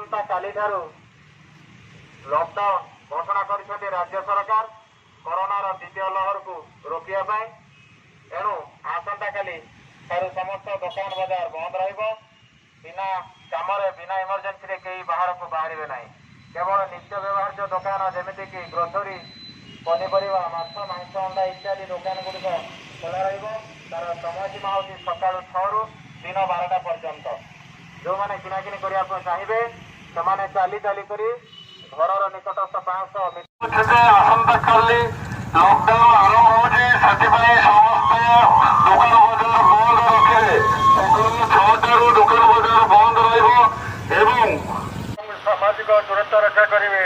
आसंता काली ठारू लॉकडाउन घोषणा कर राज्य सरकार कोरोनार द्वितीय लहर को रोकिया एणु आसंता काली ठारू समस्त दुकान बाजार बंद बिना काम बिना इमरजेंसी रे कई बाहर को बाहर ना केवल नित्य व्यवहार्य दुकान जमीक ग्रोसरी पनीपरिया माछ मांस अंडा इत्यादि दुकान गुड़िक खोला तार समय सीमा हूँ सका 6 रु दिन 12टा पर्यंत जो मैंने किणाकिणी करने चाहिए से चली चली घर निकटस्थ 500 आसंता काली लॉकडाउन आरंभ होगी समस्त दुकान बाजार बंद रखे 6 टारू दुकान बाजार बंद सामाजिक दूरत्व रक्षा करेंगे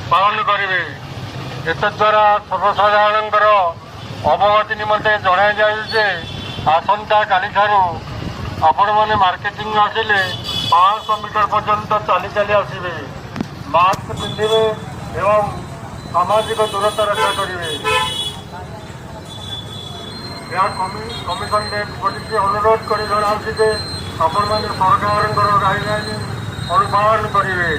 पालन करेंगे एतद्वारा सर्वसाधारण अवगति निमंते जनाई जाए आसंता काली ठारू आपण मैंने मार्केटिंग आसिले 500 मीटर पर्यंत चली चली आसवे मास्क पिंधे एवं सामाजिक दूरत्व रक्षा करेंगे कमिशन पुलिस अनुरोध कर जनाऊँ आपण मैंने सरकार गाइडलाइन अनुपालन करेंगे।